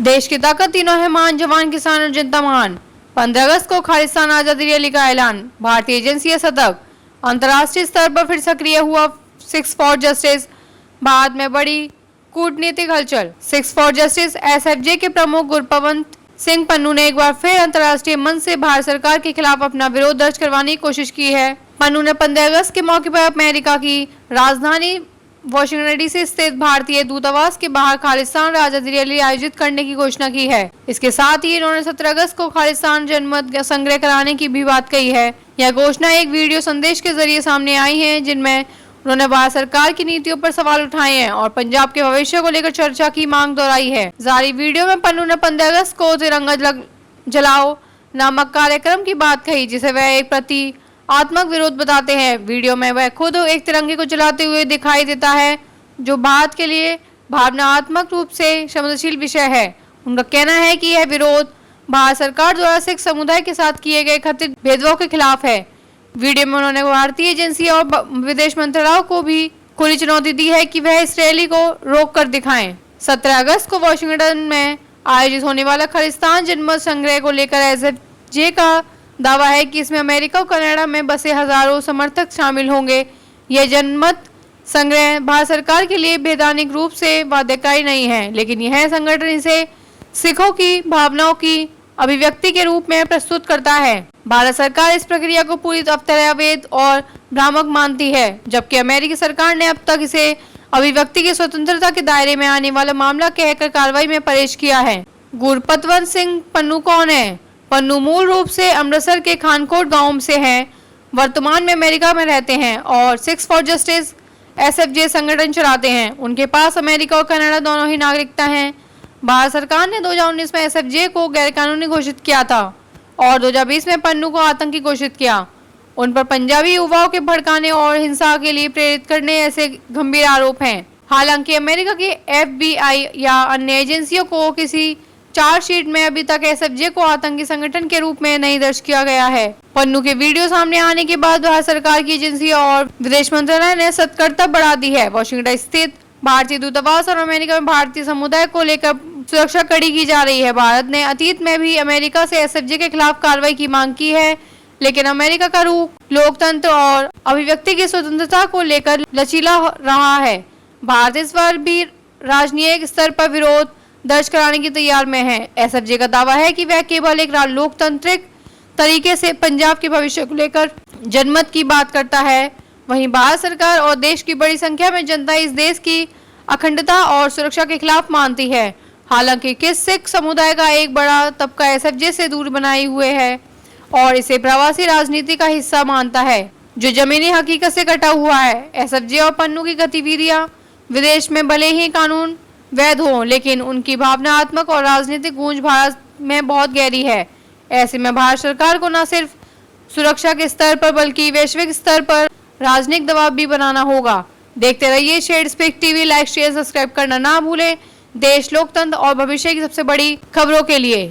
देश की ताकत तीनों है मान, जवान, किसान और जनता महान। 15 अगस्त को खालिस्तान आजादी रैली का ऐलान। भारतीय एजेंसी शतक। अंतर्राष्ट्रीय स्तर पर फिर सक्रिय हुआ 6 फॉर जस्टिस। भारत में बड़ी कूटनीतिक हलचल। 6 फॉर जस्टिस एसएफजे के प्रमुख गुरपवंत सिंह पन्नू ने एक बार फिर अंतर्राष्ट्रीय मंच से भारत सरकार के खिलाफ अपना विरोध दर्ज करवाने की कोशिश की है। पन्नू ने 15 अगस्त के मौके पर अमेरिका की राजधानी वाशिंगटन डीसी स्थित भारतीय दूतावास के बाहर खालिस्तान आजादी रैली आयोजित करने की घोषणा की है। इसके साथ ही इन्होंने 17 अगस्त को खालिस्तान जनमत संग्रह कराने की भी बात कही है। यह घोषणा एक वीडियो संदेश के जरिए सामने आई है, जिनमें उन्होंने भारत सरकार की नीतियों पर सवाल उठाए हैं और पंजाब के भविष्य को लेकर चर्चा की मांग दोहराई है। जारी वीडियो में पन्नू ने 15 अगस्त को तिरंगा जलाओ नामक कार्यक्रम की बात कही, जिसे वह एक प्रतीकात्मक विरोध बताते हैं। वीडियो में वह खुद एक तिरंगे को जलाते हुए दिखाई देता है, जो भारत के लिए भावनात्मक रूप से संवेदनशील विषय है। उनका कहना है कि यह विरोध भारत सरकार द्वारा सिख समुदाय के साथ किए गए कथित भेदभाव के खिलाफ है। वीडियो में उन्होंने भारतीय एजेंसी और विदेश मंत्रालय को भी खुली चुनौती दी है कि वह इस रैली को रोक कर दिखाएं। 17 अगस्त को वाशिंगटन में आयोजित होने वाला खालिस्तान जनमत संग्रह को लेकर एसएफजे का दावा है कि इसमें अमेरिका और कनाडा में बसे हजारों समर्थक शामिल होंगे। यह जनमत संग्रह भारत सरकार के लिए वैधानिक रूप से बाध्यकारी नहीं है, लेकिन यह संगठन इसे सिखों की भावनाओं की अभिव्यक्ति के रूप में प्रस्तुत करता है। भारत सरकार इस प्रक्रिया को पूरी तरह अवैध और भ्रामक मानती है, जबकि अमेरिकी सरकार ने अब तक इसे अभिव्यक्ति की स्वतंत्रता के दायरे में आने वाला मामला कहकर कार्रवाई में पेश किया है। गुरपतवंत सिंह पन्नू कौन है? पन्नू मूल रूप से अमृतसर के खानकोट गांव से हैं। वर्तमान में अमेरिका में रहते हैं और 6 फॉर जस्टिस एसएफजे संगठन चलाते हैं। उनके पास अमेरिका और कनाडा दोनों ही नागरिकता है। भारत सरकार ने 2019 में एसएफजे को गैरकानूनी घोषित किया था और 2020 में पन्नू को आतंकी घोषित किया। उन पर पंजाबी युवाओं के भड़काने और हिंसा के लिए प्रेरित करने ऐसे गंभीर आरोप हैं। हालांकि अमेरिका की एफबीआई या अन्य एजेंसियों को किसी चार्जशीट में अभी तक एसएफजे को आतंकी संगठन के रूप में नहीं दर्ज किया गया है। पन्नू के वीडियो सामने आने के बाद भारत सरकार की एजेंसी और विदेश मंत्रालय ने सतर्कता बढ़ा दी है। वाशिंगटन स्थित भारतीय दूतावास और अमेरिका में भारतीय समुदाय को लेकर सुरक्षा कड़ी की जा रही है। भारत ने अतीत में भी अमेरिका से एसएफजे के खिलाफ कार्रवाई की मांग की है, लेकिन अमेरिका का रुख लोकतंत्र और अभिव्यक्ति की स्वतंत्रता को लेकर लचीला रहा है। भारत इस बार भी राजनीतिक स्तर पर विरोध दर्ज कराने की तैयार में है। एसएफजे का दावा है कि वह केवल एक लोकतांत्रिक तरीके से पंजाब के भविष्य को लेकर जनमत की बात करता है। वहीं भारत सरकार और देश की बड़ी संख्या में जनता इस देश की अखंडता और सुरक्षा के खिलाफ मानती है। हालांकि किस सिख समुदाय का एक बड़ा तबका एसएफजे से दूर बनाए हुए है और इसे प्रवासी राजनीति का हिस्सा मानता है, जो जमीनी हकीकत से कटा हुआ है। एसएफजे और पन्नू की गतिविधियां विदेश में भले ही कानून वैध हो, लेकिन उनकी भावनात्मक और राजनीतिक गूंज भारत में बहुत गहरी है। ऐसे में भारत सरकार को न सिर्फ सुरक्षा के स्तर पर बल्कि वैश्विक स्तर पर राजनीतिक दबाव भी बनाना होगा। देखते रहिए shed speak TV. Like, share, subscribe करना ना भूलें। देश, लोकतंत्र और भविष्य की सबसे बड़ी खबरों के लिए।